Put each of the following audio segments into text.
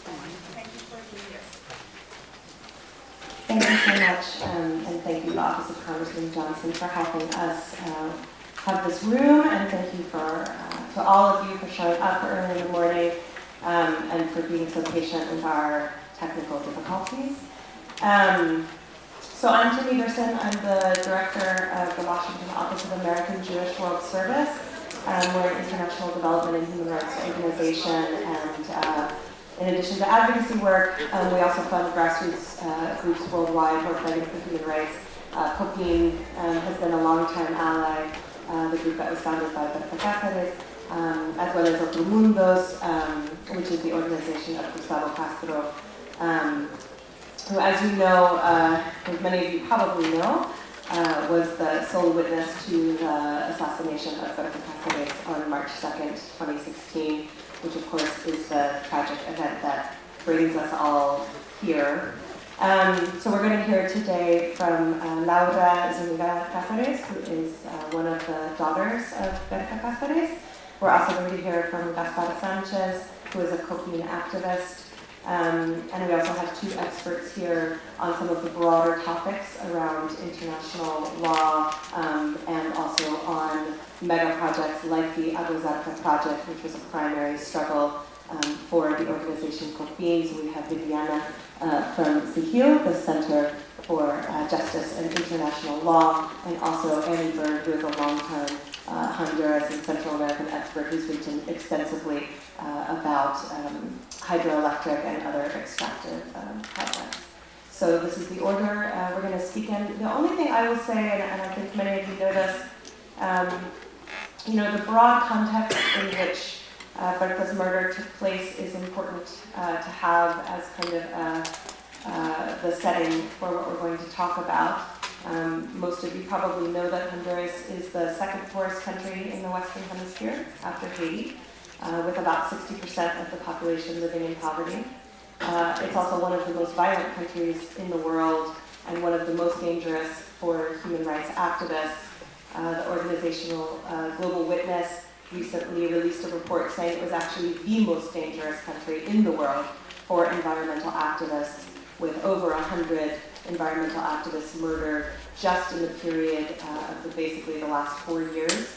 Thank you for being here. Thank you so much, and thank you to the Office of Congressman Johnson for helping us have this room, and thank you to all of you for showing up early in the morning and for being so patient with our technical difficulties. So I'm Tim Everson. I'm the director of the Washington Office of American Jewish World Service. We're an international development and human rights organization, and in addition to advocacy work, we also fund grassroots groups worldwide who are fighting for human rights. COPIN has been a long-time ally, the group that was founded by Berta Cáceres, as well as Otro Mundos, which is the organization of Gustavo Castro, who, as you know, as many of you probably know, was the sole witness to the assassination of Berta Cáceres on March 2nd, 2016, which of course is the tragic event that brings us all here. So we're going to hear today from Laura Zuniga Cáceres, who is one of the daughters of Berta Cáceres. We're also going to hear from Gaspar Sanchez, who is a COPIN activist. And we also have two experts here on some of the broader topics around international law and also on mega projects like the Abu Zarqa project, which was a primary struggle for the organization COPIN. So we have Viviana from CIGIL, the Center for Justice and International Law, and also Annie Bird, who is a long-time Honduras and Central American expert who's written extensively about hydroelectric and other extractive projects. So this is the order we're going to speak in. The only thing I will say, and I think many of you know this, the broad context in which Berta's murder took place is important to have as kind of the setting for what we're going to talk about. Most of you probably know that Honduras is the second poorest country in the Western Hemisphere after Haiti, with about 60% of the population living in poverty. It's also one of the most violent countries in the world and one of the most dangerous for human rights activists. The organizational Global Witness recently released a report saying it was actually the most dangerous country in the world for environmental activists, with over 100 environmental activists murdered just in the period of basically the last 4 years.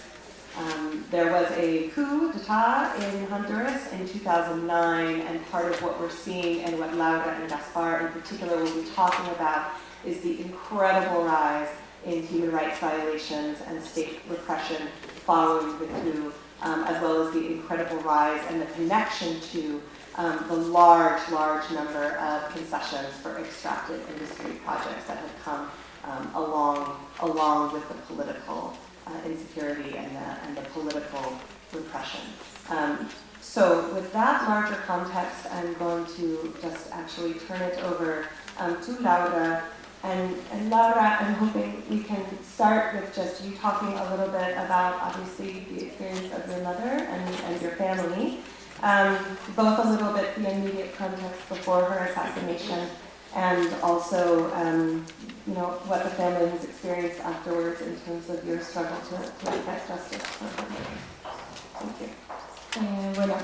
There was a coup d'etat in Honduras in 2009, and part of what we're seeing and what Laura and Gaspar in particular will be talking about is the incredible rise in human rights violations and state repression following the coup, as well as the incredible rise and the connection to the large number of concessions for extractive industry projects that have come along with the political insecurity and the political repression. So with that larger context, I'm going to just actually turn it over to Laura. And Laura, I'm hoping we can start with just you talking a little bit about, obviously, the experience of your mother and your family, both a little bit the immediate context before her assassination, and also, what the family has experienced afterwards in terms of your struggle to get justice for her. Thank you. Bueno,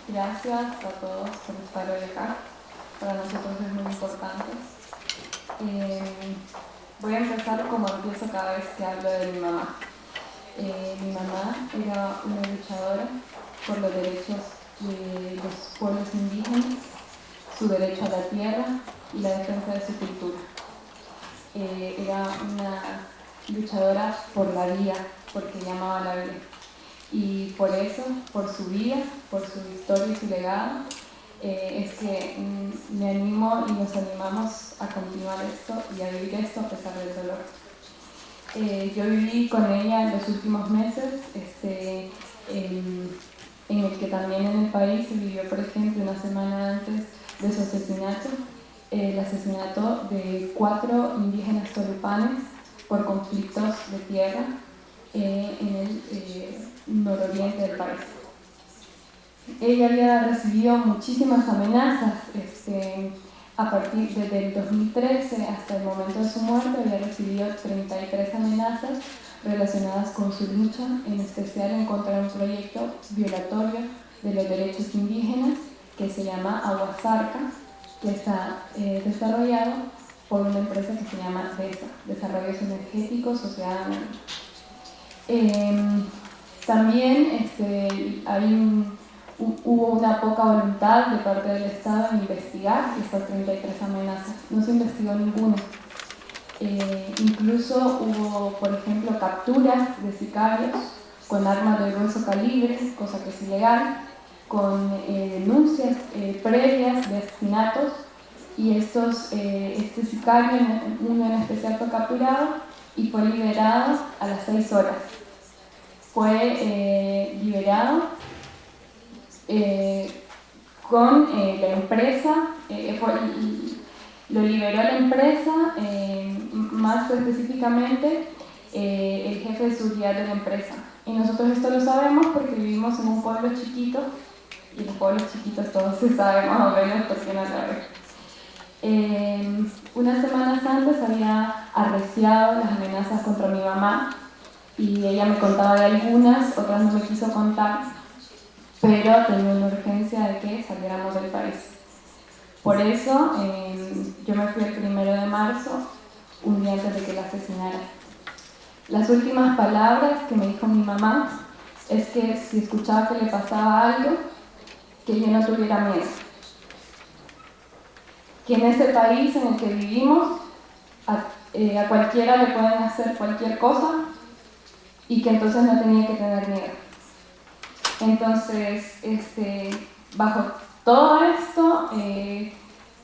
gracias a todos por estar hoy acá. Para nosotros es muy importante. Voy a empezar como empiezo cada vez que hablo de mi mamá. Mi mamá era una luchadora por los derechos de los pueblos indígenas, su derecho a la tierra y la defensa de su cultura. Era una luchadora por la vida, porque llamaba la vida. Y por eso, por su vida, por su historia y su legado, es que me animo y nos animamos a continuar esto y a vivir esto a pesar del dolor. Yo viví con ella en los últimos meses, en el que también en el país se vivió, por ejemplo, una semana antes de su asesinato, el asesinato de 4 indígenas tolupanes por conflictos de tierra en el nororiente del país. Ella había recibido muchísimas amenazas a partir desde el 2013 hasta el momento de su muerte. Había recibido 33 amenazas relacionadas con su lucha, en especial en contra de un proyecto violatorio de los derechos indígenas que se llama Aguasarca, que está desarrollado por una empresa que se llama DESA, Desarrollos Energéticos Sociedad Anónima. También hubo una poca voluntad de parte del Estado en investigar estas 33 amenazas. No se investigó ninguna. Incluso hubo, por ejemplo, capturas de sicarios con armas de grueso calibre, cosa que es ilegal, con denuncias previas de asesinatos, y este sicario, uno en especial, fue capturado y fue liberado a las 6 horas. Fue liberado con la empresa, lo liberó la empresa, más específicamente el jefe de seguridad de la empresa. Y nosotros esto lo sabemos porque vivimos en un pueblo chiquito, y los pueblos chiquitos todos se saben más o menos porque no saben. Unas semanas antes había arreciado las amenazas contra mi mamá, y ella me contaba de algunas, otras no me quiso contar, pero tenía una urgencia de que saliéramos del país. Por eso yo me fui el 1 de marzo, un día antes de que la asesinara. Las últimas palabras que me dijo mi mamá es que si escuchaba que le pasaba algo, que yo no tuviera miedo. Que en ese país en el que vivimos, a cualquiera le pueden hacer cualquier cosa, y que entonces no tenía que tener miedo. Entonces, bajo todo esto,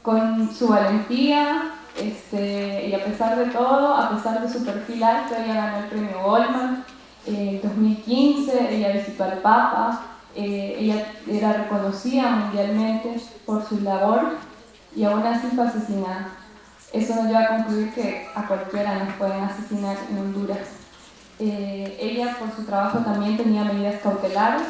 con su valentía, y a pesar de todo, a pesar de su perfil alto, ella ganó el premio Goldman en 2015, ella visitó al Papa, ella era reconocida mundialmente por su labor, y aún así fue asesinada. Eso nos lleva a concluir que a cualquiera nos pueden asesinar en Honduras. Ella, por su trabajo, también tenía medidas cautelares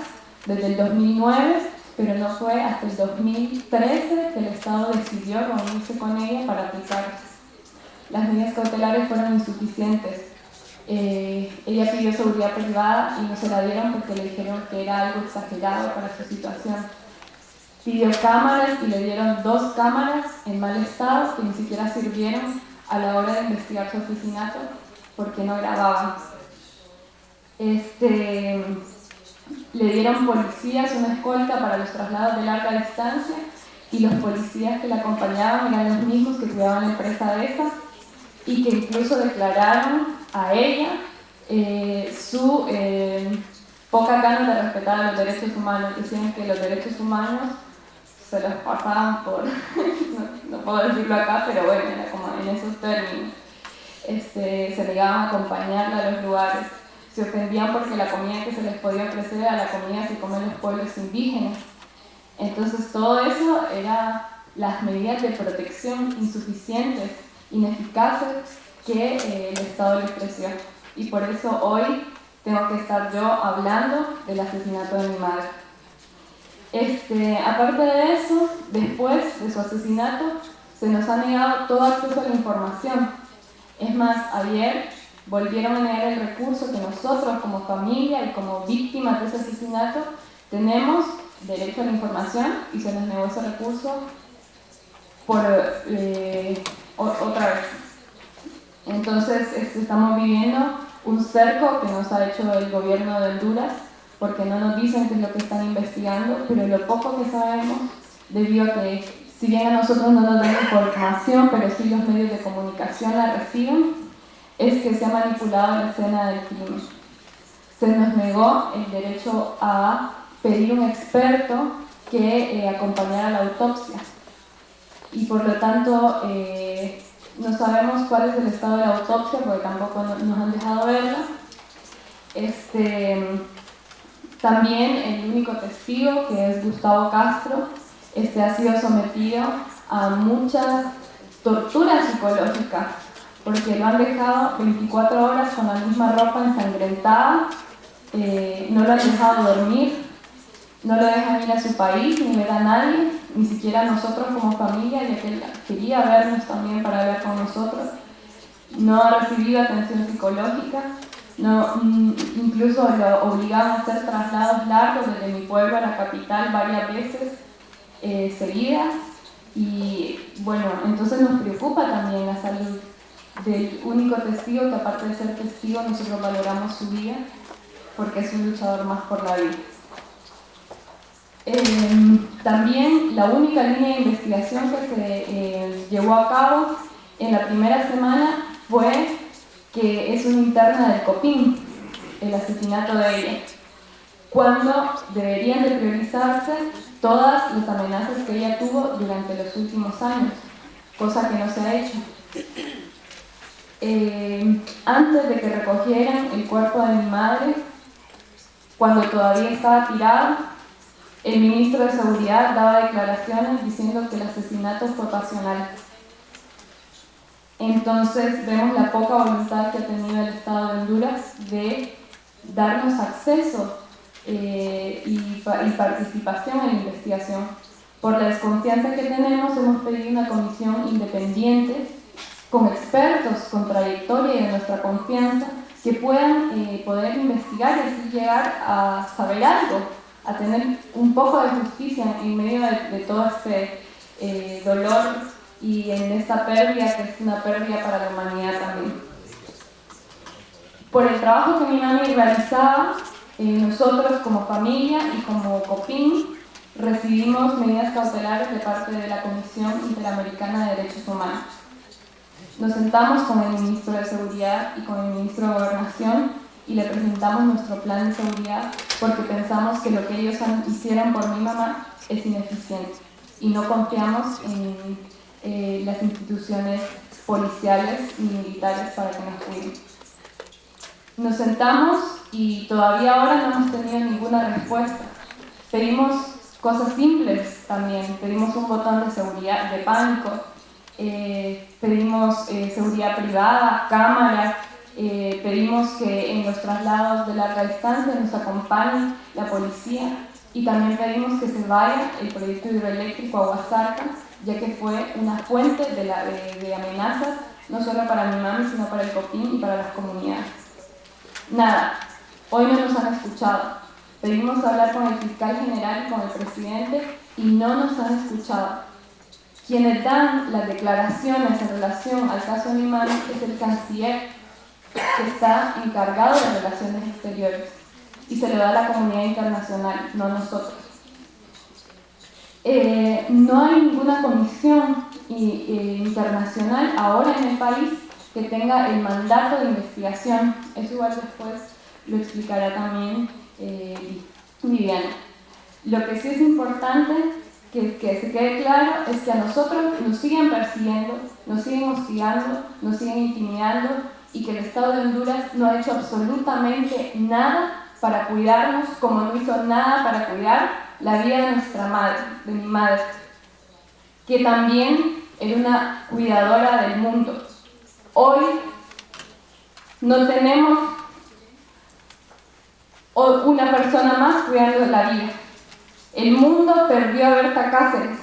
desde el 2009, pero no fue hasta el 2013 que el Estado decidió reunirse con ella para aplicarlas. Las medidas cautelares fueron insuficientes. Ella pidió seguridad privada y no se la dieron porque le dijeron que era algo exagerado para su situación. Pidió cámaras y le dieron 2 cámaras en mal estado que ni siquiera sirvieron a la hora de investigar su asesinato porque no grababan. Le dieron policías, una escolta para los traslados de larga distancia, y los policías que la acompañaban eran los mismos que cuidaban la empresa de esa, y que incluso declararon a ella su poca ganas de respetar a los derechos humanos. Decían que los derechos humanos se los pasaban por, no puedo decirlo acá, pero bueno, era como en esos términos. Se negaban a acompañarla a los lugares. Se ofendían porque la comida que se les podía ofrecer era la comida que comen los pueblos indígenas. Entonces todo eso eran las medidas de protección insuficientes, ineficaces, que el Estado le ofreció. Y por eso hoy tengo que estar yo hablando del asesinato de mi madre. Aparte de eso, después de su asesinato, se nos ha negado todo acceso a la información. Es más, ayer volvieron a negar el recurso que nosotros como familia y como víctimas de ese asesinato tenemos derecho a la información, y se nos negó ese recurso por otra vez. Entonces estamos viviendo un cerco que nos ha hecho el gobierno de Honduras, porque no nos dicen qué es lo que están investigando, pero lo poco que sabemos, debido a que si bien a nosotros no nos dan información, pero sí los medios de comunicación la reciben, es que se ha manipulado la escena del crimen. Se nos negó el derecho a pedir un experto que acompañara la autopsia, y por lo tanto no sabemos cuál es el estado de la autopsia porque tampoco nos han dejado verla. También el único testigo, que es Gustavo Castro, ha sido sometido a muchas torturas psicológicas, porque lo han dejado 24 horas con la misma ropa ensangrentada, no lo han dejado dormir, no lo dejan ir a su país ni ver a nadie, ni siquiera a nosotros como familia, ya que él quería vernos también para hablar con nosotros. No ha recibido atención psicológica, incluso lo obligaban a hacer traslados largos desde mi pueblo a la capital varias veces. seguidas. Y bueno, entonces nos preocupa también la salud del único testigo, que aparte de ser testigo nosotros valoramos su vida porque es un luchador más por la vida. También la única línea de investigación que se llevó a cabo en la primera semana fue que es una interna del COPINH, el asesinato de ella, cuando deberían de priorizarse todas las amenazas que ella tuvo durante los últimos años, cosa que no se ha hecho. Antes de que recogieran el cuerpo de mi madre, cuando todavía estaba tirado, el ministro de Seguridad daba declaraciones diciendo que el asesinato fue pasional. Entonces vemos la poca voluntad que ha tenido el Estado de Honduras de darnos acceso y participación en la investigación. Por la desconfianza que tenemos, hemos pedido una comisión independiente con expertos con trayectoria y de nuestra confianza que puedan poder investigar y así llegar a saber algo, a tener un poco de justicia en medio de todo este dolor y en esta pérdida, que es una pérdida para la humanidad también. Por el trabajo que mi mami realizaba, nosotros como familia y como COPINH recibimos medidas cautelares de parte de la Comisión Interamericana de Derechos Humanos. Nos sentamos con el ministro de Seguridad y con el ministro de Gobernación y le presentamos nuestro plan de seguridad porque pensamos que lo que ellos hicieron por mi mamá es ineficiente y no confiamos en las instituciones policiales y militares para que nos cuiden. Nos sentamos y todavía ahora no hemos tenido ninguna respuesta. Pedimos cosas simples también, pedimos un botón de seguridad, de pánico, pedimos seguridad privada, cámaras, pedimos que en los traslados de larga distancia nos acompañe la policía y también pedimos que se vaya el proyecto hidroeléctrico Aguasarca, ya que fue una fuente de amenazas no solo para mi mami, sino para el COPINH y para las comunidades. Nada, hoy no nos han escuchado. Pedimos hablar con el fiscal general y con el presidente y no nos han escuchado. Quienes dan las declaraciones en relación al caso de mi mami es el canciller, que está encargado de relaciones exteriores, y se le da a la comunidad internacional, no a nosotros. No hay ninguna comisión internacional ahora en el país que tenga el mandato de investigación. Eso igual después lo explicará también Viviana. Lo que sí es importante que se quede claro es que a nosotros nos siguen persiguiendo, nos siguen hostigando, nos siguen intimidando y que el Estado de Honduras no ha hecho absolutamente nada para cuidarnos, como no hizo nada para cuidar la vida de nuestra madre, de mi madre, que también era una cuidadora del mundo. Hoy no tenemos una persona más cuidando la vida. El mundo perdió a Berta Cáceres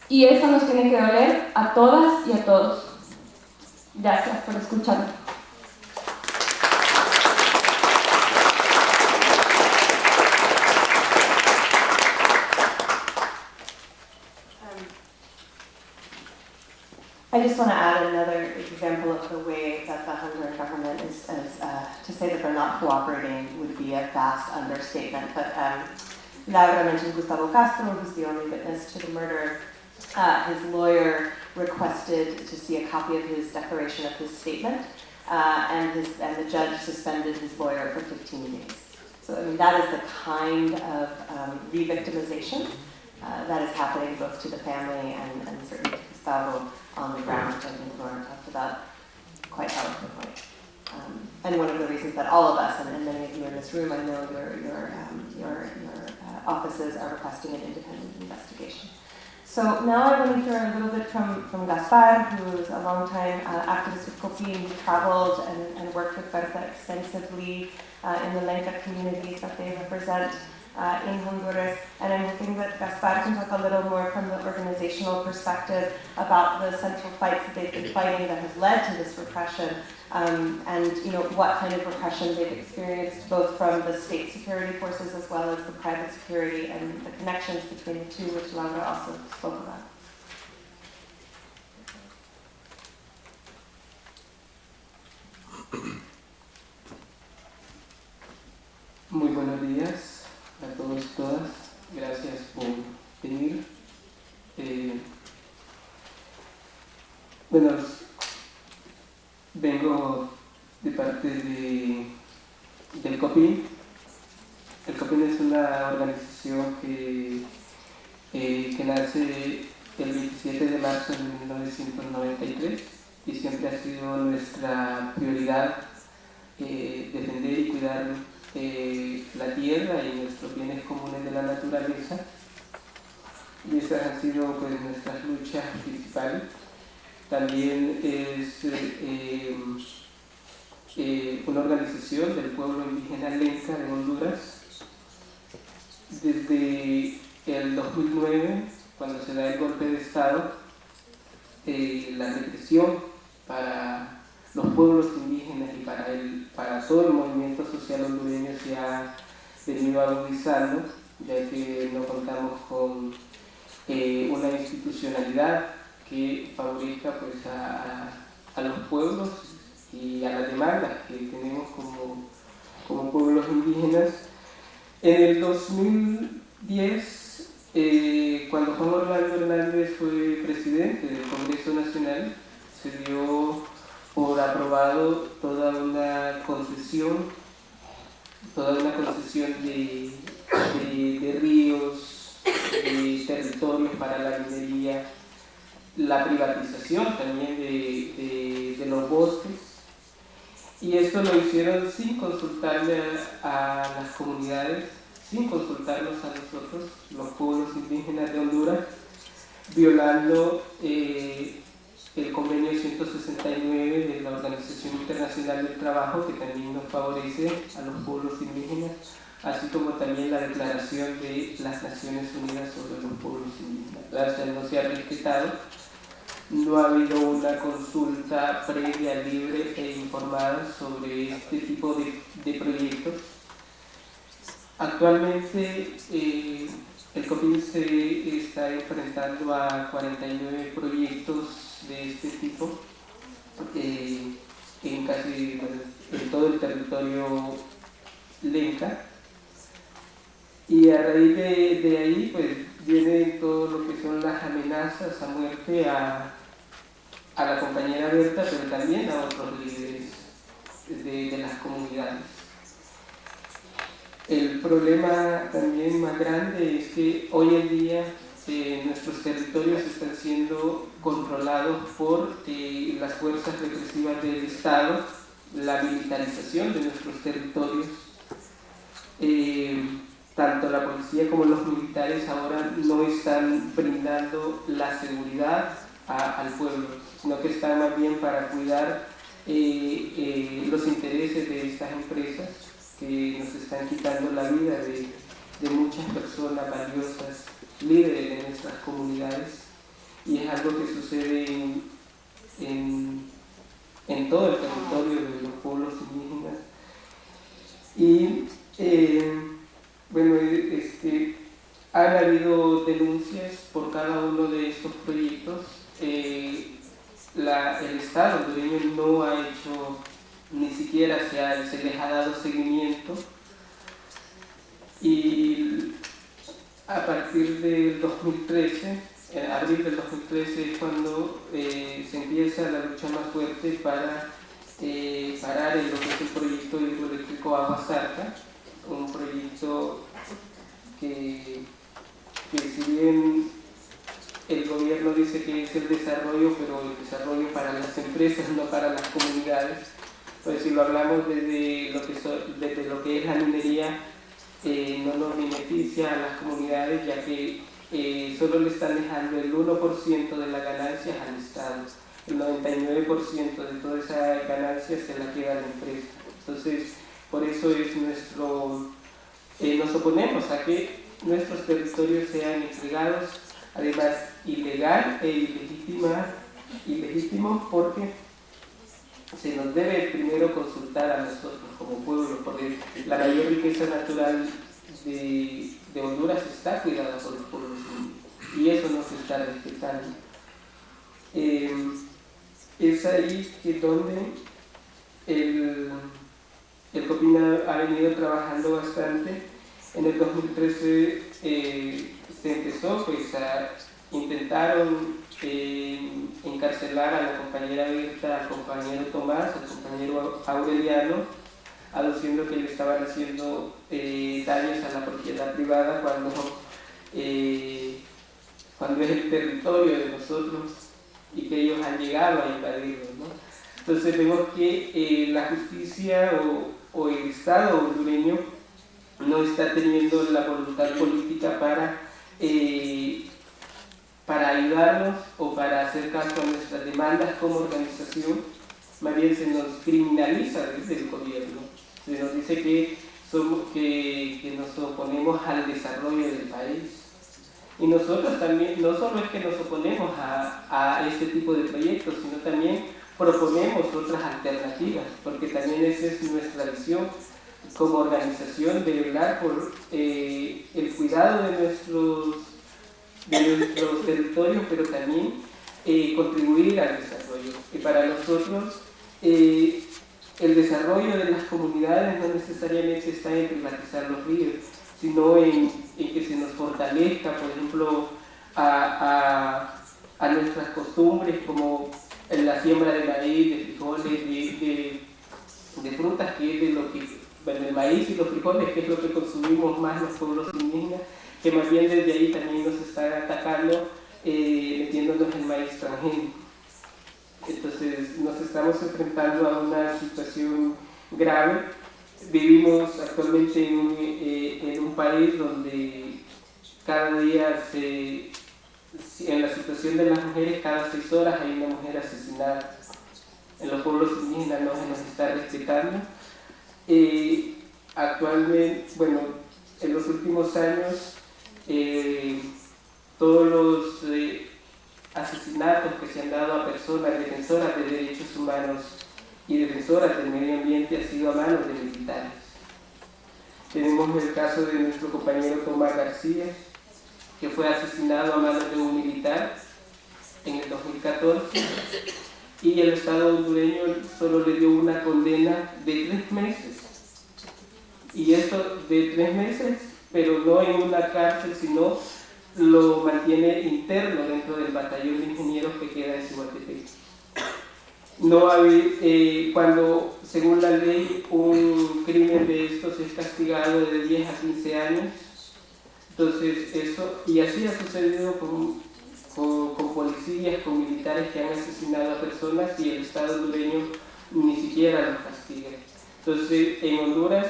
y eso nos tiene que doler a todas y a todos. Gracias por escucharme. I just want to add another example of the way that the Honduran government is, to say that they're not cooperating would be a vast understatement. But Laura mentioned Gustavo Castro, who's the only witness to the murder. His lawyer requested to see a copy of his declaration of his statement, and the judge suspended his lawyer for 15 days. So I mean, that is the kind of re-victimization that is happening both to the family and certainly to Gustavo on the ground, which I think Laura talked about quite eloquently. And one of the reasons that all of us, and many of you in this room, I know your offices are requesting an independent investigation. So now I want to hear a little bit from Gaspar, who is a long-time activist with COPINH, who traveled and worked with Berta extensively in the Lenca communities that they represent. in Honduras. And I'm hoping that Gaspar can talk a little more from the organizational perspective about the central fights that they've been fighting that has led to this repression, and what kind of repression they've experienced, both from the state security forces as well as the private security, and the connections between the two, which Laura also spoke about. Muy buenos días a todos y todas. Gracias por venir. Bueno, vengo de parte del COPIN. El COPIN es una organización que nace el 27 de marzo de 1993 y siempre ha sido nuestra prioridad defender y cuidar la tierra y nuestros bienes comunes de la naturaleza, y esas han sido pues nuestras luchas principales. También es una organización del pueblo indígena Lenca de Honduras. Desde el 2009, cuando se da el golpe de Estado, la represión para los pueblos indígenas y para todo el movimiento social hondureño se ha venido agudizando, ya que no contamos con una institucionalidad que favorezca pues, a los pueblos y a las demandas que tenemos como pueblos indígenas. En el 2010, cuando Juan Orlando Hernández fue presidente del Congreso Nacional, se dio por aprobado toda una concesión de ríos, de territorios para la minería, la privatización también de los bosques, y esto lo hicieron sin consultarle a las comunidades, sin consultarnos a nosotros, los pueblos indígenas de Honduras, violando el convenio 169 de la Organización Internacional del Trabajo, que también nos favorece a los pueblos indígenas, así como también la Declaración de las Naciones Unidas sobre los pueblos indígenas. Gracias, no se ha respetado, no ha habido una consulta previa, libre e informada sobre este tipo de proyectos. Actualmente el COPIN se está enfrentando a 49 proyectos de este tipo en todo el territorio Lenca, y a raíz de ahí pues viene todo lo que son las amenazas a muerte a la compañera Berta, pero también a otros líderes de las comunidades. El problema también más grande es que hoy en día nuestros territorios están siendo controlados por las fuerzas represivas del Estado, la militarización de nuestros territorios. Tanto la policía como los militares ahora no están brindando la seguridad al pueblo, sino que están más bien para cuidar los intereses de estas empresas que nos están quitando la vida de muchas personas valiosas, líderes de nuestras comunidades, y es algo que sucede en todo el territorio de los pueblos indígenas. Y han habido denuncias por cada uno de estos proyectos. El Estado hondureño no ha hecho, ni siquiera se les ha dado seguimiento, y a partir del 2013, en abril del 2013 es cuando se empieza la lucha más fuerte para parar lo que es el proyecto hidroeléctrico Agua Zarca, un proyecto que si bien el gobierno dice que es el desarrollo, pero el desarrollo para las empresas, no para las comunidades. Pues si lo hablamos desde lo que es la minería, no nos beneficia a las comunidades, ya que solo le están dejando el 1% de las ganancias al Estado. El 99% de toda esa ganancia se la queda la empresa. Entonces, por eso es nuestro nos oponemos a que nuestros territorios sean entregados, además ilegal e ilegítimo, porque se nos debe primero consultar a nosotros como pueblo, porque la mayor riqueza natural de Honduras está cuidada por los pueblos indígenas y eso no se está respetando. Es ahí que donde el COPIN ha venido trabajando bastante. En el 2013 se empezó, pues intentaron encarcelar a la compañera Berta, al compañero Tomás, al compañero Aureliano, aduciendo que le estaban haciendo daños a la propiedad privada cuando es el territorio de nosotros y que ellos han llegado a invadirlo, ¿no? Entonces vemos que la justicia o el Estado hondureño no está teniendo la voluntad política para ayudarnos o para hacer caso a nuestras demandas como organización. Más bien se nos criminaliza desde el gobierno, se nos dice que nos oponemos al desarrollo del país. Y nosotros también, no solo es que nos oponemos a este tipo de proyectos, sino también proponemos otras alternativas, porque también esa es nuestra visión como organización, de velar por el cuidado de nuestros territorios, pero también contribuir al desarrollo. Y para nosotros el desarrollo de las comunidades no necesariamente está en privatizar los ríos, sino en que se nos fortalezca, por ejemplo, a nuestras costumbres, como en la siembra de maíz, de frijoles, de frutas, que es de lo que, bueno, el maíz y los frijoles, que es lo que consumimos más los pueblos indígenas, que más bien desde ahí también nos están atacando, metiéndonos el maíz transgénico. Entonces nos estamos enfrentando a una situación grave. Vivimos actualmente en un país donde cada día en la situación de las mujeres, cada 6 horas hay una mujer asesinada. En los pueblos indígenas no se nos está respetando. Actualmente, bueno, en los últimos años, todos los asesinatos que se han dado a personas defensoras de derechos humanos y defensoras del medio ambiente ha sido a manos de militares. Tenemos el caso de nuestro compañero Tomás García, que fue asesinado a manos de un militar en el 2014, y el Estado hondureño solo le dio una condena de 3 meses. Y esto de 3 meses, pero no en una cárcel, sino lo mantiene interno dentro del batallón de ingenieros que queda en Cihuatepec. No cuando, según la ley, un crimen de estos es castigado de 10 a 15 años. Entonces eso, y así ha sucedido con policías, con militares que han asesinado a personas y el Estado hondureño ni siquiera los castiga. Entonces en Honduras,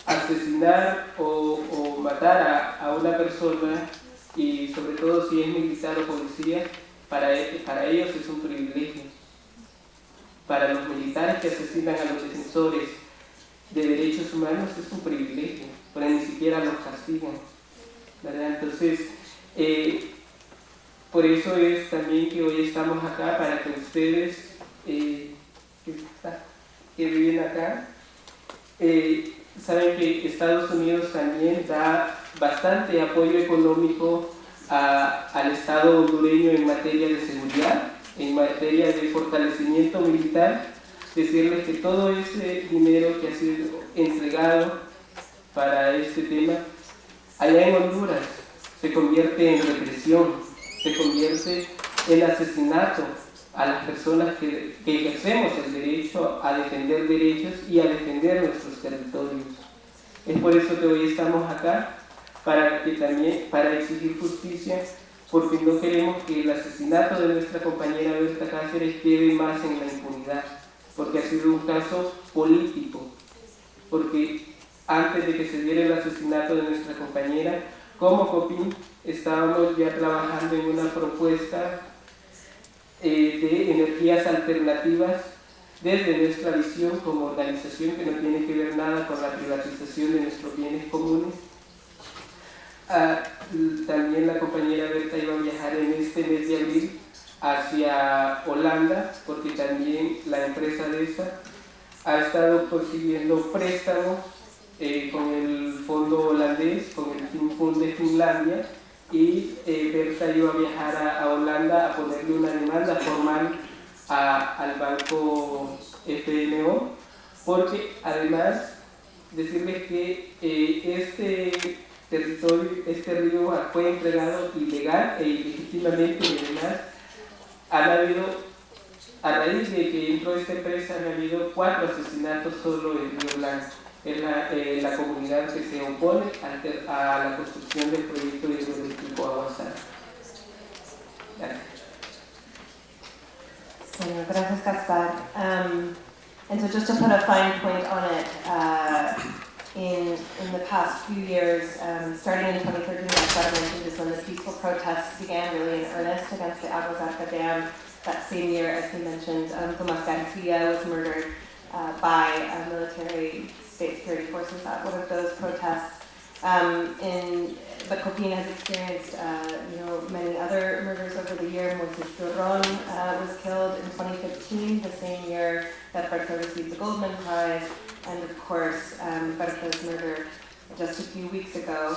asesinar o matar a una persona, y sobre todo si es militar o policía, para ellos es un privilegio. Para los militares que asesinan a los defensores de derechos humanos es un privilegio, pero ni siquiera los castigan, ¿verdad? Entonces, por eso es también que hoy estamos acá, para que ustedes que viven acá, saben que Estados Unidos también da bastante apoyo económico al Estado hondureño en materia de seguridad, en materia de fortalecimiento militar. Decirles que todo ese dinero que ha sido entregado para este tema, allá en Honduras, se convierte en represión, se convierte en asesinato a las personas que ejercemos el derecho a defender derechos y a defender nuestros territorios. Es por eso que hoy estamos acá, para exigir justicia, porque no queremos que el asesinato de nuestra compañera Berta Cáceres quede más en la impunidad, porque ha sido un caso político, porque antes de que se diera el asesinato de nuestra compañera, como COPIN estábamos ya trabajando en una propuesta de energías alternativas desde nuestra visión como organización que no tiene que ver nada con la privatización de nuestros bienes comunes. También la compañera Berta iba a viajar en este mes de abril hacia Holanda, porque también la empresa de esa ha estado consiguiendo préstamos con el fondo holandés, con el Finnfund de Finlandia, y Berta iba a viajar a Holanda a ponerle una demanda formal al banco FNO, porque además decirles que este territorio, este río fue entregado ilegal e ilegítimamente, y además han habido, a raíz de que entró esta empresa, han habido 4 asesinatos solo en Río Blanco. Es la comunidad que se opone a la construcción del proyecto hidroeléctrico Aguasar. Gracias. Bueno, gracias, Gaspar. And so just to put a fine point on it, in the past few years, starting in 2013, as Gaspar mentioned, is when the peaceful protests began really in earnest against the Agua Zarca Dam. That same year, as he mentioned, Tomas Garcia was murdered by military state security forces at one of those protests. But Copín has experienced many other murders over the year. Moises Turron was killed in 2015, the same year that Berta received the Goldman Prize. And of course, Berta's murder just a few weeks ago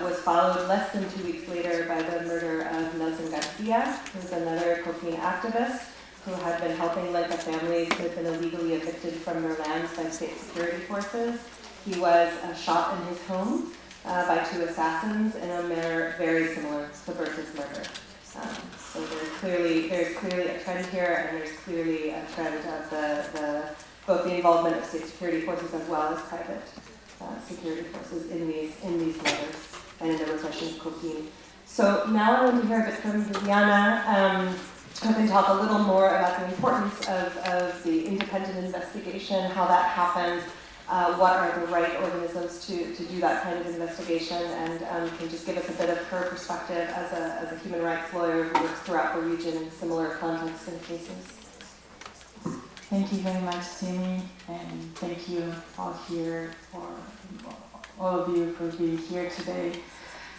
was followed less than 2 weeks later by the murder of Nelson Garcia, who's another Copín activist who had been helping Lenca families who had been illegally evicted from their lands by state security forces. He was shot in his home by 2 assassins in a manner very similar to Berta's murder. So there's clearly a trend here, and there's clearly a trend of both the involvement of state security forces as well as private security forces in these murders and in the repression of Copín. So now I want to hear a bit from Viviana, who can talk a little more about the importance of the independent investigation, how that happens, what are the right organisms to do that kind of investigation, and can just give us a bit of her perspective as a human rights lawyer who works throughout the region in similar contexts and cases. Thank you very much, Timmy, and thank you all of you for being here today.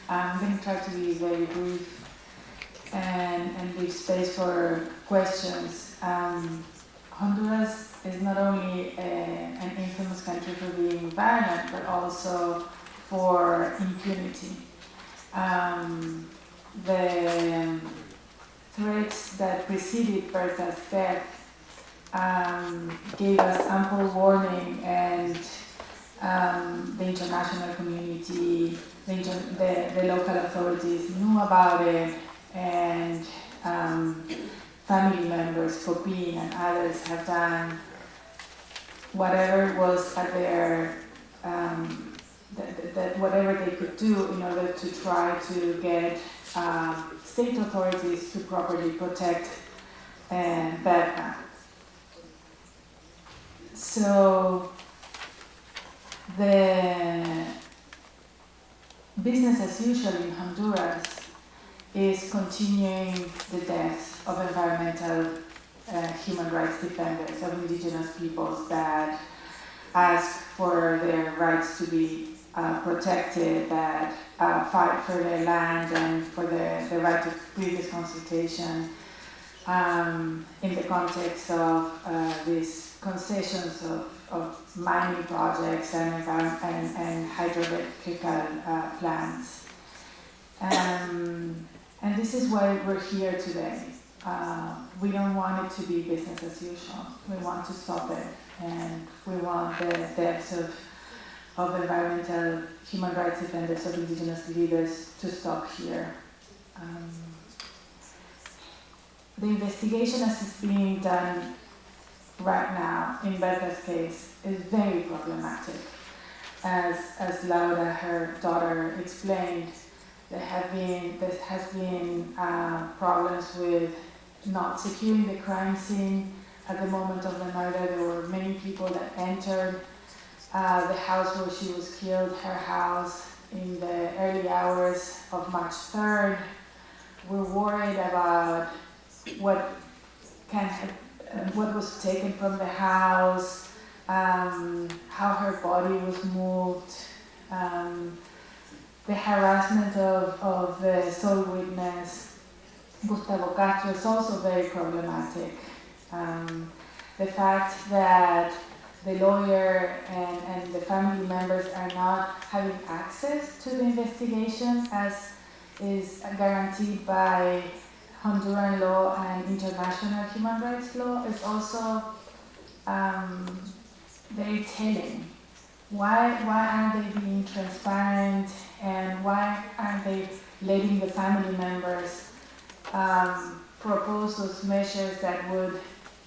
I'm going to try to be very brief and leave space for questions. Honduras is not only an infamous country for being violent, but also for impunity. The threats that preceded Berta's death gave us ample warning, and the international community, the local authorities knew about it, and family members, Copín and others, have done whatever was at their, whatever they could do in order to try to get state authorities to properly protect Berta. So the business as usual in Honduras is continuing the deaths of environmental human rights defenders, of indigenous peoples that ask for their rights to be protected, that fight for their land and for the right to previous consultation in the context of these concessions of mining projects and hydroelectrical plants. And this is why we're here today. We don't want it to be business as usual. We want to stop it, and we want the deaths of environmental human rights defenders, of indigenous leaders to stop here. The investigation as it's being done right now in Berta's case is very problematic. As Laura, her daughter, explained, there has been problems with not securing the crime scene at the moment of the murder. There were many people that entered the house where she was killed, her house, in the early hours of March 3rd. We're worried about what can what was taken from the house, how her body was moved, the harassment of the sole witness, Gustavo Castro, is also very problematic. The fact that the lawyer and the family members are not having access to the investigation as is guaranteed by Honduran law and international human rights law is also very telling. Why aren't they being transparent, and why aren't they letting the family members propose those measures that would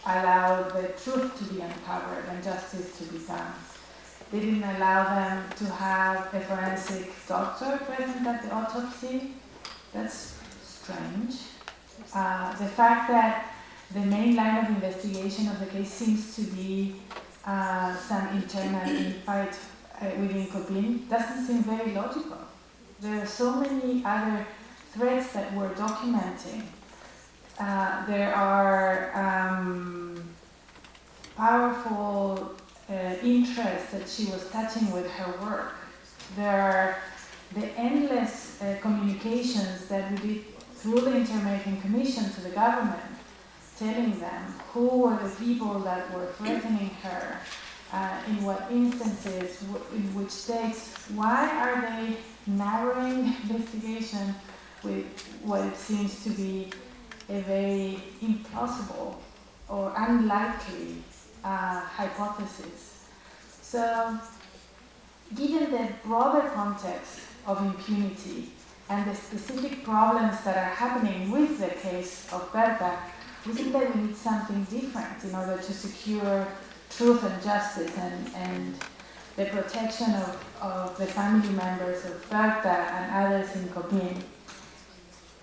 allow the truth to be uncovered and justice to be done? They didn't allow them to have a forensic doctor present at the autopsy. That's strange. The fact that the main line of investigation of the case seems to be some internal infight within COPIN doesn't seem very logical. There are so many other threats that we're documenting. There are powerful interests that she was touching with her work. There are the endless communications that we did through the Inter-American Commission to the government, telling them who were the people that were threatening her, in what instances, in which states. Why are they narrowing investigation with what it seems to be a very implausible or unlikely hypothesis? So, given the broader context of impunity and the specific problems that are happening with the case of Berta, we think that we need something different in order to secure truth and justice and the protection of the family members of Berta and others in COPIN.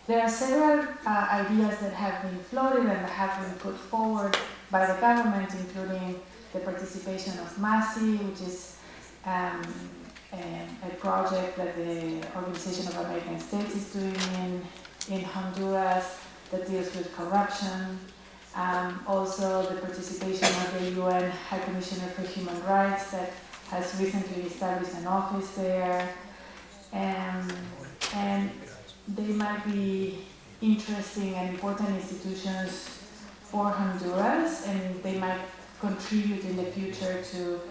There are several ideas that have been floated and that have been put forward by the government, including the participation of MASI, which is a project that the Organization of American States is doing in Honduras that deals with corruption. Also the participation of the UN High Commissioner for Human Rights that has recently established an office there. And they might be interesting and important institutions for Honduras, and they might contribute in the future to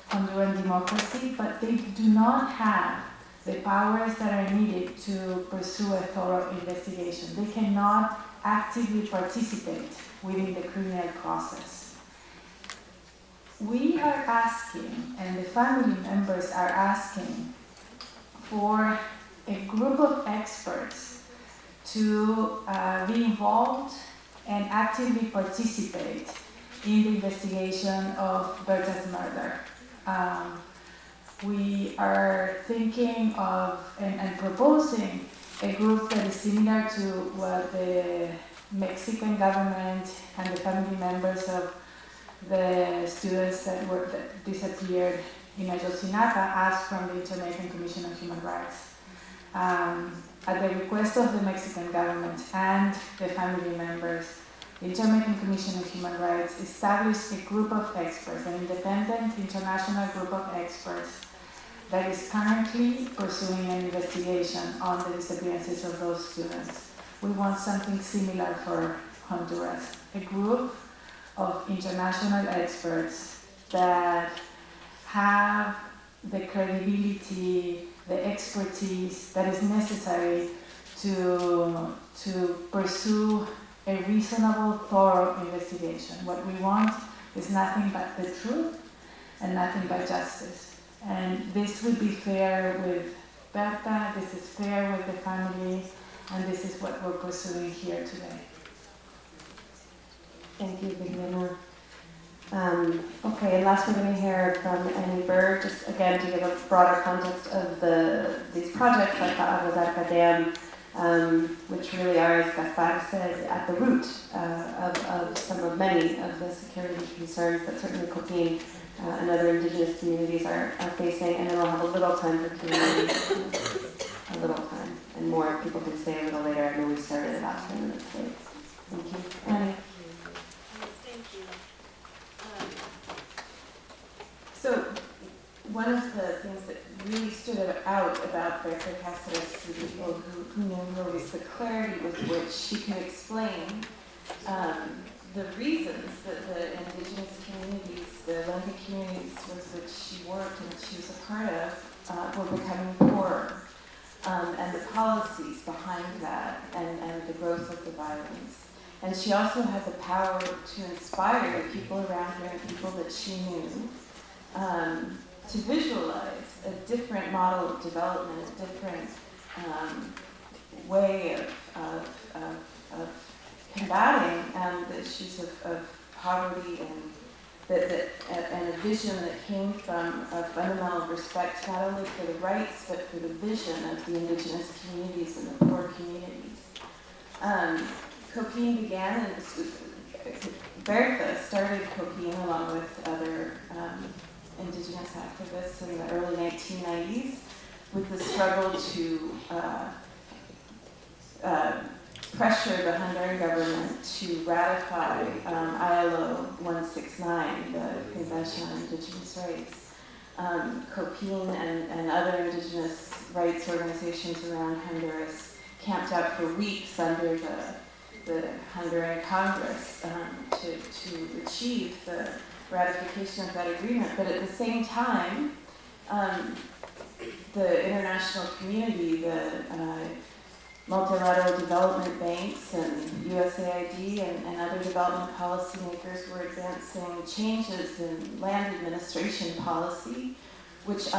Honduran democracy, but they do not have the powers that are needed to pursue a thorough investigation. They cannot actively participate within the criminal process. We are asking, and the family members are asking, for a group of experts to be involved and actively participate in the investigation of Berta's murder. We are thinking of and proposing a group that is similar to what the Mexican government and the family members of the students that disappeared in Ayotzinapa asked from the Inter-American Commission on Human Rights. At the request of the Mexican government and the family members, the Inter-American Commission on Human Rights established a group of experts, an independent international group of experts that is currently pursuing an investigation on the disappearances of those students. We want something similar for Honduras, a group of international experts that have the credibility, the expertise that is necessary to pursue a reasonable, thorough investigation. What we want is nothing but the truth and nothing but justice. And this would be fair with Berta, this is fair with the family, and this is what we're pursuing here today. Thank you, Viviana. Okay, and last we're going to hear from Annie Berg, just again to give a broader context of these projects like the Agua Dam, which really are, as Gaspar said, at the root of many of the security concerns that certainly COPIN and other indigenous communities are facing, and then we'll have a little time for Q&A, a little time, and more people can stay a little later. I know we started about 10 minutes late. Thank you. Annie. Thank you. about Bertha Cáceres to people who knew her was the clarity with which she could explain the reasons that the indigenous communities, the Lenca communities with which she worked and she was a part of, were becoming poorer, and the policies behind that, and the growth of the violence. And she also had the power to inspire the people around her and people that she knew to visualize a different model of development, a different way of combating the issues of poverty and a vision that came from a fundamental respect not only for the rights but for the vision of the indigenous communities and the poor communities. Copine began, and Bertha started Copine along with other indigenous activists in the early 1990s with the struggle to pressure the Honduran government to ratify ILO 169, the Convention on Indigenous Rights. Copine and other indigenous rights organizations around Honduras camped out for weeks under the Honduran Congress to achieve the ratification of that agreement. But at the same time, the international community, the multilateral development banks and USAID and other development policymakers were advancing changes in land administration policy, which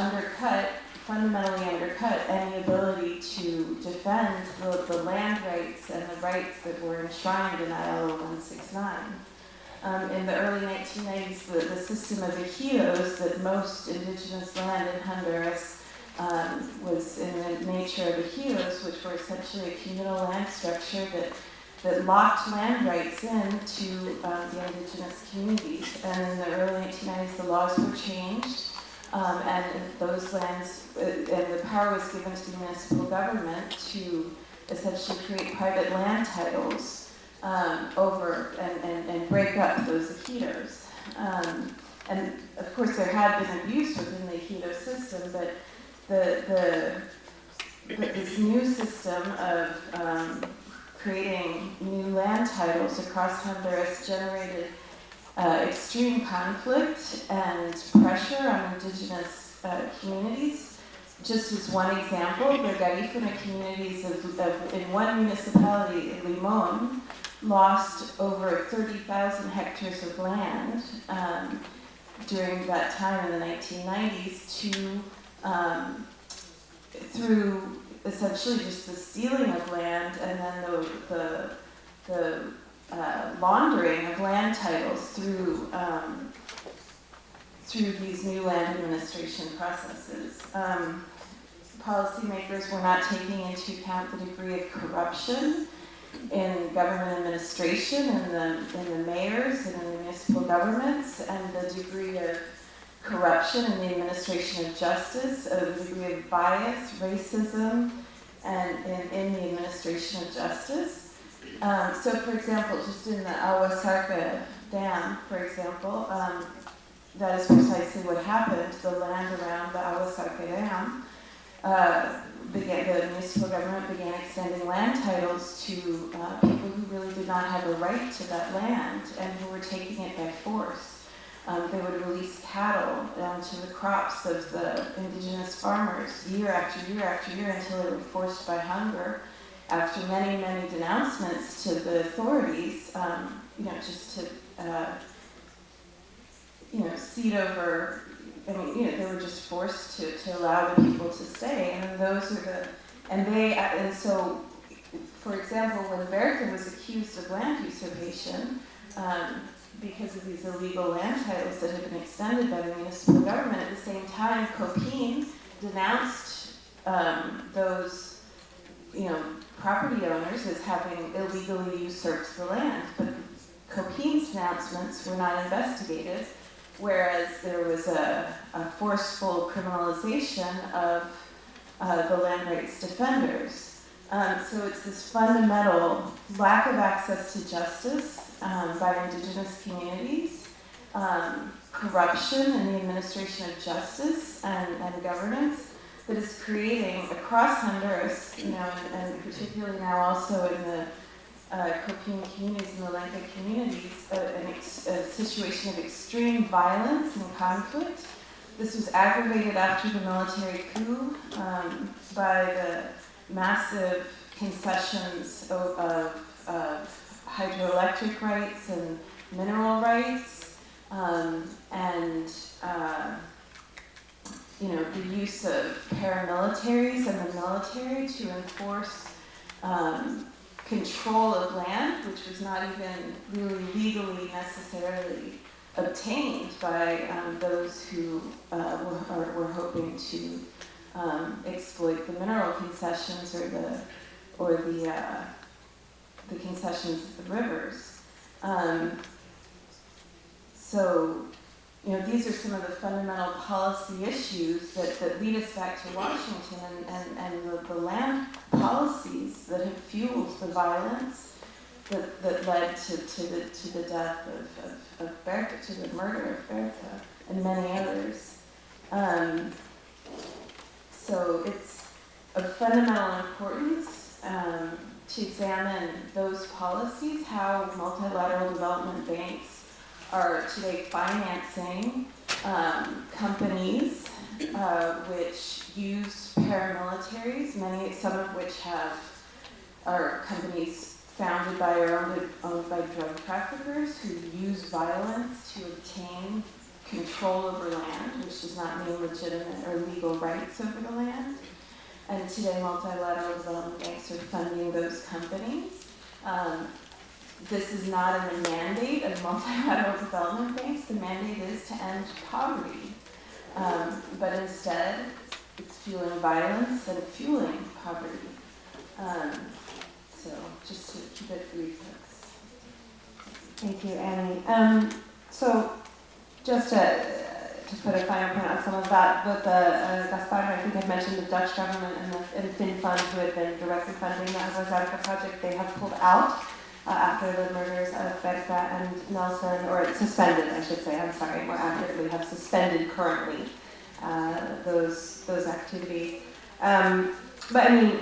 fundamentally undercut any ability to defend the land rights and the rights that were enshrined in ILO 169. In the early 1990s, the system of ejidos, that most indigenous land in Honduras was in the nature of ejidos, which were essentially a communal land structure that locked land rights into the indigenous communities. And in the early 1990s, the laws were changed, and those lands, and the power was given to the municipal government to essentially create private land titles over and break up those ejidos. And of course, there had been abuse within the ejido system, but this new system of creating new land titles across Honduras generated extreme conflict and pressure on indigenous communities. Just as one example, the Garifuna communities in one municipality, Limon, lost over 30,000 hectares of land during that time in the 1990s through essentially just the stealing of land and then the laundering of land titles through these new land administration processes. Policymakers were not taking into account the degree of corruption in government administration, in the mayors and in the municipal governments, and the degree of corruption in the administration of justice, the degree of bias, racism, and in the administration of justice. So, for example, just in the Agua Zarca Dam, for example, that is precisely what happened. The land around the Agua Zarca Dam, the municipal government began extending land titles to people who really did not have a right to that land and who were taking it by force. They would release cattle to the crops of the indigenous farmers year after year after year until they were forced by hunger. After many, many denouncements to the authorities, just to, cede over. They were just forced to allow the people to stay, and so, for example, when Bertha was accused of land usurpation, because of these illegal land titles that had been extended by the municipal government, at the same time, Copine denounced those, property owners as having illegally usurped the land. But Copine's denouncements were not investigated, whereas there was a forceful criminalization of the land rights defenders. So it's this fundamental lack of access to justice by indigenous communities, corruption in the administration of justice and governance that is creating across Honduras, and particularly now also in the Coquin communities and the Lenca communities, a situation of extreme violence and conflict. This was aggravated after the military coup by the massive concessions of hydroelectric rights and mineral rights, and the use of paramilitaries and the military to enforce control of land, which was not even really legally necessarily obtained by those who were hoping to exploit the mineral concessions or the concessions of the rivers. So, these are some of the fundamental policy issues that lead us back to Washington and the land policies that have fueled the violence that led to the death of Berta, to the murder of Berta, and many others. So it's of fundamental importance to examine those policies, how multilateral development banks are today financing companies which use paramilitaries, some of which are companies founded by or owned by drug traffickers who use violence to obtain control over land, which does not mean legitimate or legal rights over the land. And today multilateral development banks are funding those companies. This is not in the mandate of multilateral development banks. The mandate is to end poverty. But instead, it's fueling violence and fueling poverty. So just to keep it brief. Thank you, Annie. So just to put a finer point on some of that, both Gaspar, I think I mentioned the Dutch government and FinFund, who had been directly funding the Aguas Zarca project, they have pulled out after the murders of Berta and Nelson, or suspended, I should say, I'm sorry, more accurately, have suspended currently those activities. But I mean,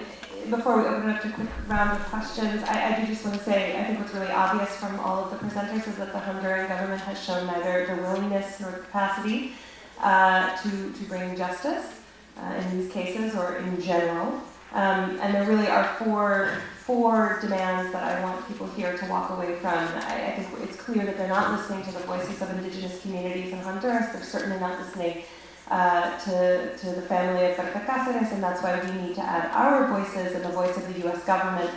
before we open it up to a quick round of questions, I do just want to say, I think what's really obvious from all of the presenters is that the Honduran government has shown neither the willingness nor the capacity to bring justice in these cases or in general. And there really are four demands that I want people here to walk away from. I think it's clear that they're not listening to the voices of indigenous communities in Honduras. They're certainly not listening to the family of Berta Cáceres, and that's why we need to add our voices and the voice of the U.S. government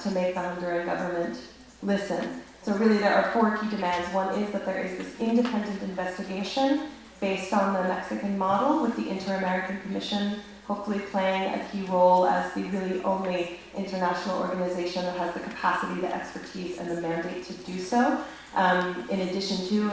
to make the Honduran government listen. So really there are four key demands. One is that there is this independent investigation based on the Mexican model, with the Inter-American Commission hopefully playing a key role as the really only international organization that has the capacity, the expertise, and the mandate to do so. In addition to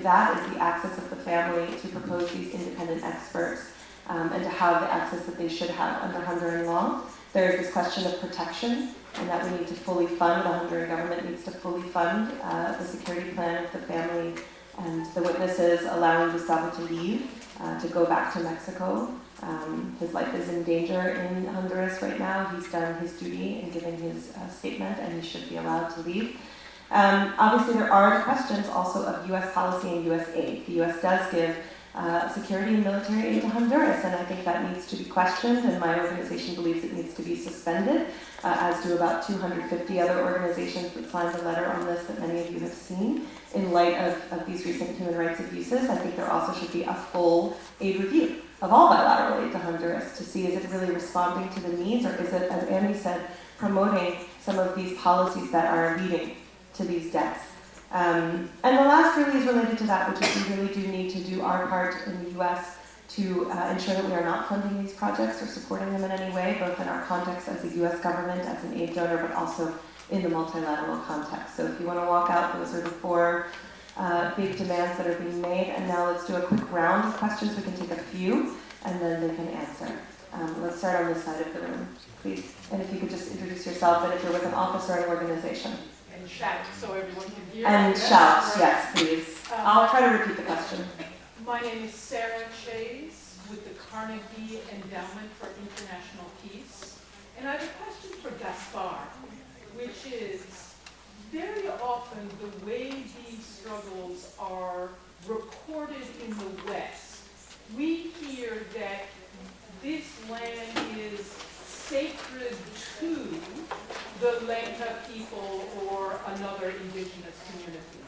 that is the access of the family to propose these independent experts and to have the access that they should have under Honduran law. There is this question of protection, and that we need to fully fund, the Honduran government needs to fully fund the security plan of the family and the witnesses, allowing Gustavo to leave, to go back to Mexico. His life is in danger in Honduras right now. He's done his duty in giving his statement, and he should be allowed to leave. Obviously, there are the questions also of U.S. policy and U.S. aid. The U.S. does give security and military aid to Honduras, and I think that needs to be questioned, and my organization believes it needs to be suspended, as do about 250 other organizations that signed the letter on this that many of you have seen. In light of these recent human rights abuses, I think there also should be a full aid review of all bilateral aid to Honduras to see, is it really responding to the needs, or is it, as Annie said, promoting some of these policies that are leading to these deaths. And the last really is related to that, which is we really do need to do our part in the U.S. to ensure that we are not funding these projects or supporting them in any way, both in our context as a U.S. government, as an aid donor, but also in the multilateral context. So if you want to walk out, those are the four big demands that are being made. And now let's do a quick round of questions. We can take a few, and then they can answer. Let's start on this side of the room, please. And if you could just introduce yourself, and if you're with an office or an organization. And shout so everyone can hear. And shout, yes, please. I'll try to repeat the question. My name is Sarah Chase with the Carnegie Endowment for International Peace. And I have a question for Gaspar, which is, very often the way these struggles are recorded in the West, we hear that this land is sacred to the Lenca people or another indigenous community.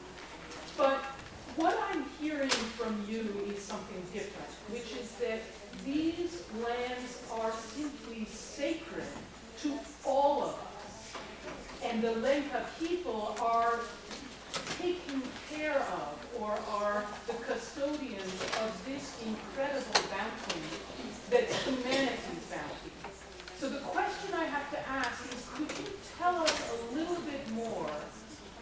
But what I'm hearing from you is something different, which is that these lands are simply sacred to all of us. And the Lenca people are taken care of, or are the custodians of this incredible bounty that's humanity's bounty. So the question I have to ask is, could you tell us a little bit more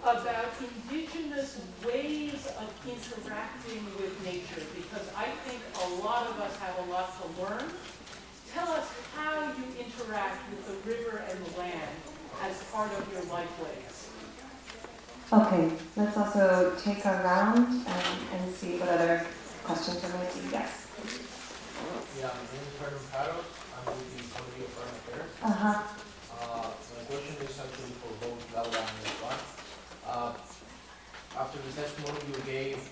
about indigenous ways of interacting with nature? Because I think a lot of us have a lot to learn. Tell us how you interact with the river and the land as part of your lifeways. Okay, let's also take a round and see what other questions there might be. Yes. Yeah, my name is Hernan Prado. I'm with the Committee of Foreign Affairs. My question is actually for both Laura and Gaspar. After the testimony you gave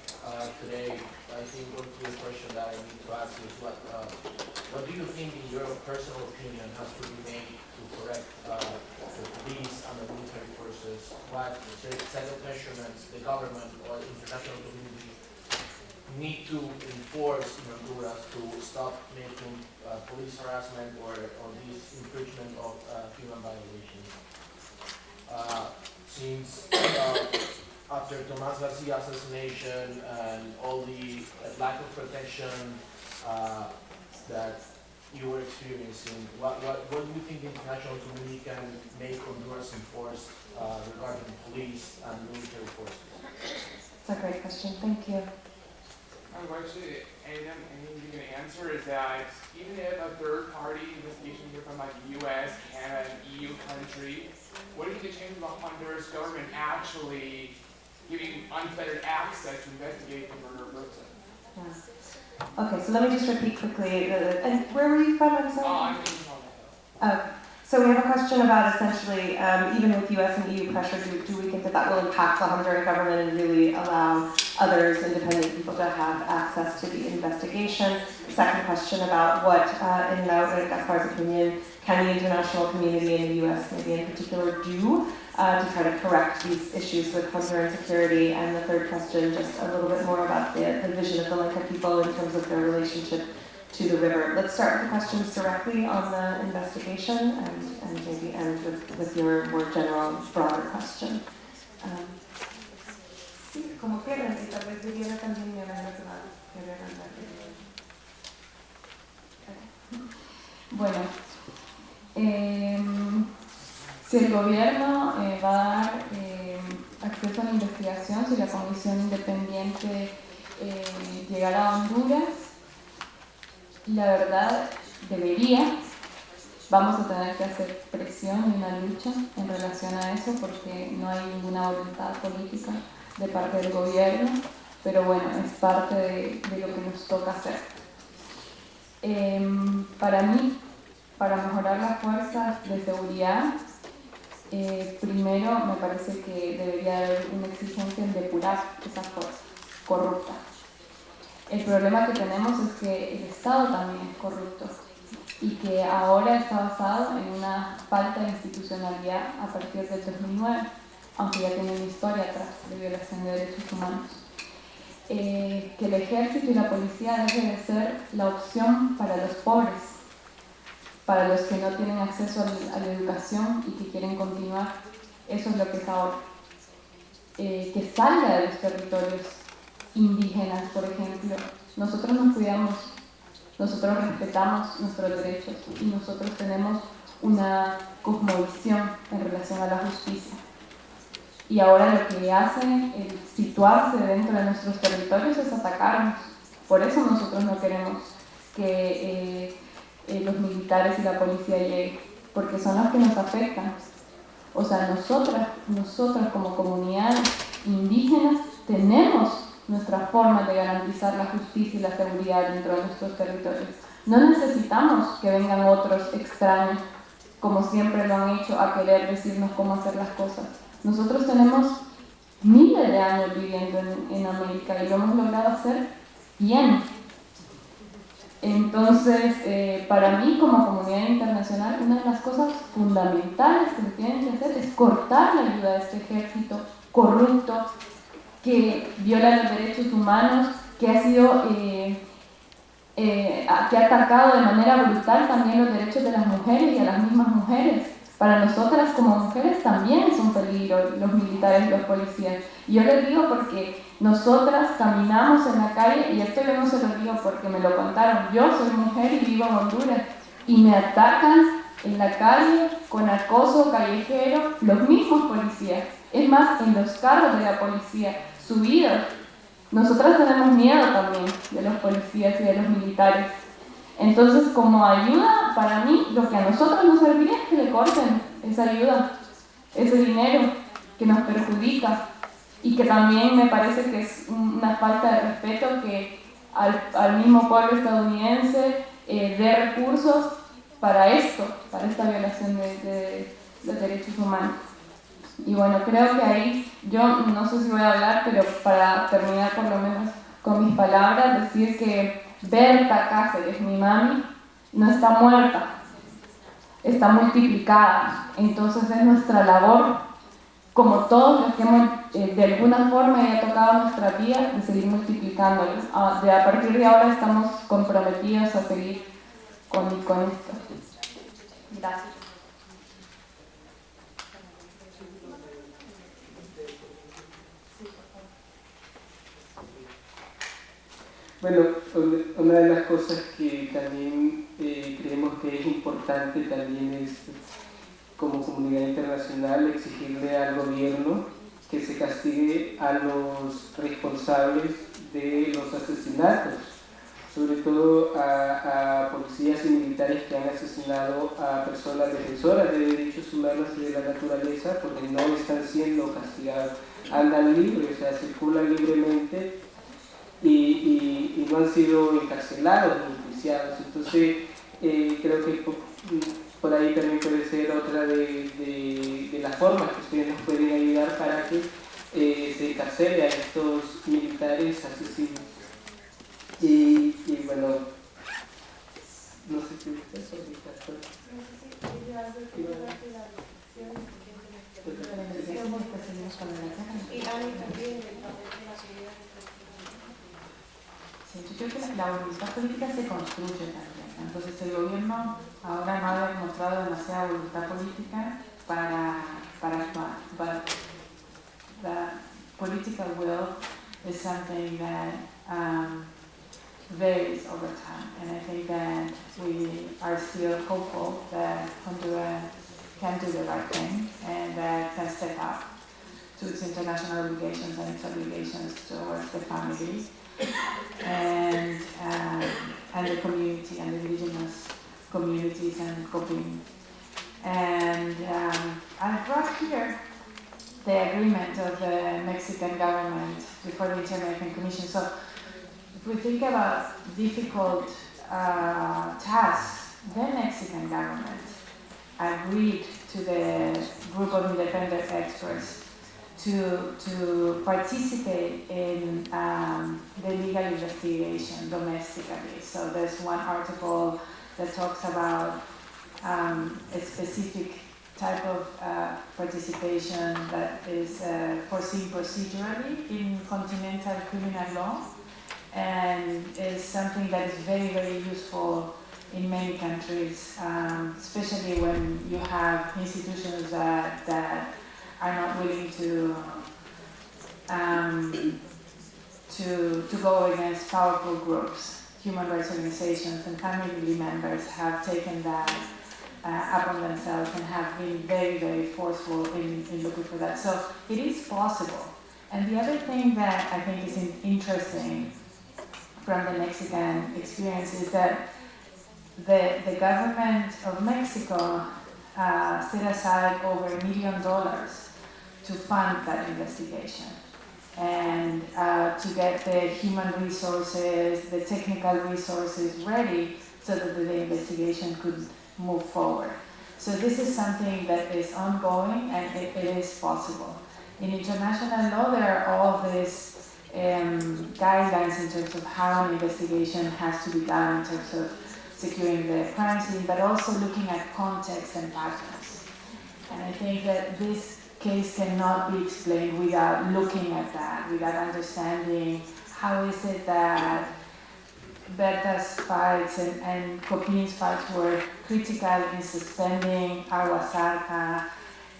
today, I think one clear question that I need to ask is what do you think, in your personal opinion, has to be made to correct the police and the military forces? What set of measurements the government or the international community need to enforce in Honduras to stop making police harassment or this infringement of human violations? Since after Tomás García assassination and all the lack of protection that you were experiencing, what do you think the international community can make Honduras enforce regarding police and military forces? That's a great question. Thank you. Actually, anything you can answer is that even if a third-party investigation here from like the U.S., Canada, and EU country, what if the change of the Honduras government actually giving unfettered access to investigate the murder of Berta? Yeah. Okay, so let me just repeat quickly. And where were you from? I'm sorry. I'm in Toronto. So we have a question about essentially, even with US and EU pressure, do we think that that will impact the Honduran government and really allow others, independent people, to have access to the investigation? Second question about what, in Laura Gaspar's opinion, can the international community in the US maybe in particular do to try to correct these issues with Honduran security? And the third question, just a little bit more about the vision of the Lenca people in terms of their relationship to the river. Let's start with the questions directly on the investigation and maybe end with your more general, broader question. Sí, como quieras, y tal vez Viviana también me va a querer hablar. Bueno, si el gobierno va a dar acceso a la investigación, si la comisión independiente llegara a Honduras, la verdad debería, vamos a tener que hacer presión y una lucha en relación a eso porque no hay ninguna voluntad política de parte del gobierno, pero bueno, es parte de lo que nos toca hacer. Para mí, para mejorar las fuerzas de seguridad, primero me parece que debería haber una exigencia en depurar esas fuerzas corruptas. El problema que tenemos es que el Estado también es corrupto y que ahora está basado en una falta de institucionalidad a partir del 2009, aunque ya tiene una historia atrás de violación de derechos humanos. Que el ejército y la policía dejen de ser la opción para los pobres, para los que no tienen acceso a la educación y que quieren continuar. Eso es lo que es ahora. Que salga de los territorios indígenas, por ejemplo. Nosotros nos cuidamos, nosotros respetamos nuestros derechos y nosotros tenemos una cosmovisión en relación a la justicia. Y ahora lo que hacen, el situarse dentro de nuestros territorios, es atacarnos. Por eso nosotros no queremos que los militares y la policía lleguen, porque son los que nos afectan. O sea, nosotras como comunidades indígenas tenemos nuestra forma de garantizar la justicia y la seguridad dentro de nuestros territorios. No necesitamos que vengan otros extraños, como siempre lo han hecho, a querer decirnos cómo hacer las cosas. Nosotros tenemos miles de años viviendo en América y lo hemos logrado hacer bien. Entonces, para mí como comunidad internacional, una de las cosas fundamentales que se tienen que hacer es cortar la ayuda a este ejército corrupto que viola los derechos humanos, que ha sido, que ha atacado de manera brutal también los derechos de las mujeres y a las mismas mujeres. Para nosotras como mujeres también es un peligro los militares y los policías. Y yo les digo porque nosotras caminamos en la calle, y esto yo no se lo digo porque me lo contaron, yo soy mujer y vivo en Honduras, y me atacan en la calle con acoso callejero los mismos policías. Es más, en los carros de la policía, subidos. Nosotras tenemos miedo también de los policías y de los militares. Entonces, como ayuda, para mí, lo que a nosotros nos serviría es que le corten esa ayuda, ese dinero que nos perjudica, y que también me parece que es una falta de respeto que al mismo pueblo estadounidense dé recursos para esto, para esta violación de los derechos humanos. Y bueno, creo que ahí, yo no sé si voy a hablar, pero para terminar por lo menos con mis palabras, decir que Berta Cáceres, mi mami, no está muerta, está multiplicada. Entonces es nuestra labor, como todos los que hemos de alguna forma ya tocado nuestra vida, de seguir multiplicándolos. A partir de ahora estamos comprometidos a seguir con esto. Gracias. Bueno, una de las cosas que también creemos que es importante también es, como comunidad internacional, exigirle al gobierno que se castigue a los responsables de los asesinatos, sobre todo a policías y militares que han asesinado a personas defensoras de derechos humanos y de la naturaleza, porque no están siendo castigados, andan libres, o sea, circulan libremente y no han sido encarcelados ni enjuiciados. Entonces, creo que por ahí también puede ser otra de las formas que ustedes nos pueden ayudar para que se encarcele a estos militares asesinos. Y bueno, no sé si ustedes son Sí, yo creo que la voluntad política se construye también. Entonces el gobierno ahora no ha demostrado demasiada voluntad política para actuar. But the political will is something that varies over time. And I think that we are still hopeful that Honduras can do the right thing and that can step up to its international obligations and its obligations towards the family and the community and the indigenous communities and coping. And I brought here the agreement of the Mexican government before the Inter-American Commission. So if we think about difficult tasks, the Mexican government agreed to the group of independent experts to participate in the legal investigation domestically. So there's one article that talks about a specific type of participation that is foreseen procedurally in continental criminal law, and is something that is very, very useful in many countries, especially when you have institutions that are not willing to go against powerful groups. Human rights organizations and family members have taken that upon themselves and have been very, very forceful in looking for that. So it is possible. And the other thing that I think is interesting from the Mexican experience is that the government of Mexico set aside over $1 million to fund that investigation and to get the human resources, the technical resources ready so that the investigation could move forward. So this is something that is ongoing and it is possible. In international law, there are all these guidelines in terms of how an investigation has to be done in terms of securing the crime scene, but also looking at context and patterns. And I think that this case cannot be explained without looking at that, without understanding how is it that Berta's fights and Coquin's fights were critical in suspending Aguas Arca,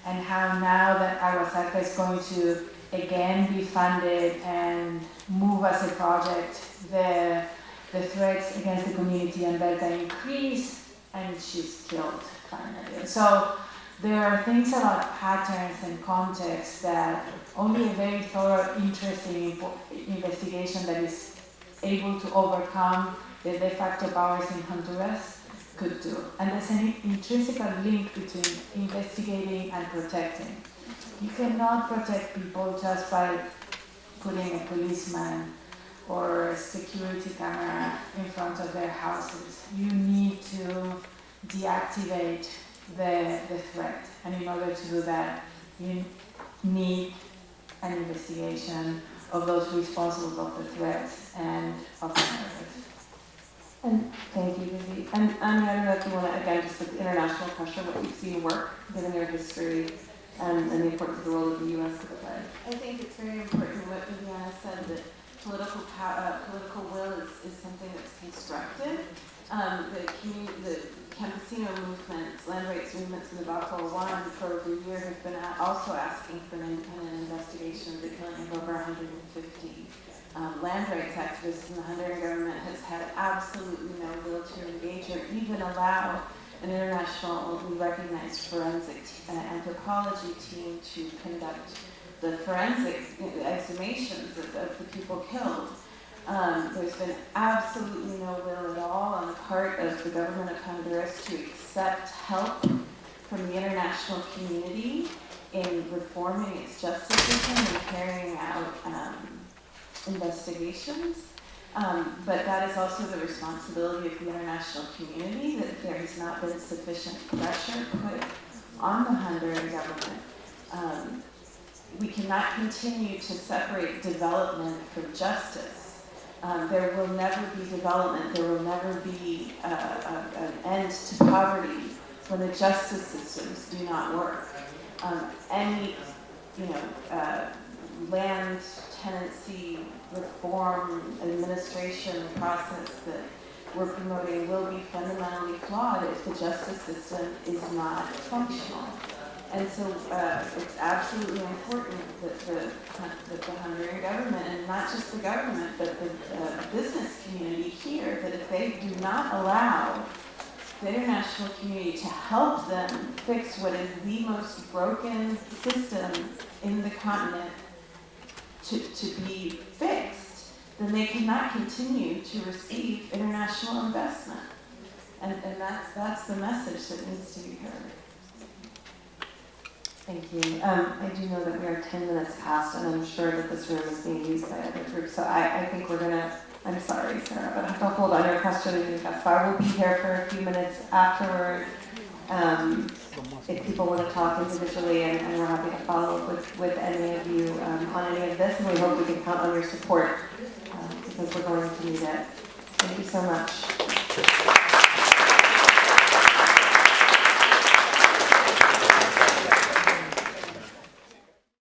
and how now that Aguas Arca is going to again be funded and move as a project, the threats against the community and Berta increase, and she's killed finally. So there are things about patterns and context that only a very thorough, interesting investigation that is able to overcome the de facto powers in Honduras could do. And there's an intrinsic link between investigating and protecting. You cannot protect people just by putting a policeman or a security camera in front of their houses. You need to deactivate the threat. And in order to do that, you need an investigation of those responsible of the threats and of the murders. And thank you, Vivi. And I don't know if you want to, again, just with international pressure, what you've seen work, given your history, and the importance of the role of the U.S. could play. I think it's very important what Viviana said, that political will is something that's constructive. The campesino movements, land rights movements in the Bajo Juan for over a year have been also asking for an independent investigation of the killing of over 150 land rights activists, and the Honduran government has had absolutely no will to engage or even allow an international, we recognized forensic anthropology team to conduct the forensic exhumations of the people killed. There's been absolutely no will at all on the part of the government of Honduras to accept help from the international community in reforming its justice system and carrying out investigations. But that is also the responsibility of the international community, that there has not been sufficient pressure put on the Honduran government. We cannot continue to separate development from justice. There will never be development, there will never be an end to poverty when the justice systems do not work. Any land tenancy reform administration process that we're promoting will be fundamentally flawed if the justice system is not functional. And so it's absolutely important that the Honduran government, and not just the government, but the business community here, that if they do not allow the international community to help them fix what is the most broken system in the continent to be fixed, then they cannot continue to receive international investment. And that's the message that needs to be heard. Thank you. I do know that we are 10 minutes past, and I'm sure that this room is being used by other groups. So I think we're gonna, I'm sorry, Sarah, but I have to hold on your question to Gaspar. We'll be here for a few minutes afterward. If people want to talk individually, and we're happy to follow up with any of you on any of this, and we hope we can count on your support because we're going to need it. Thank you so much.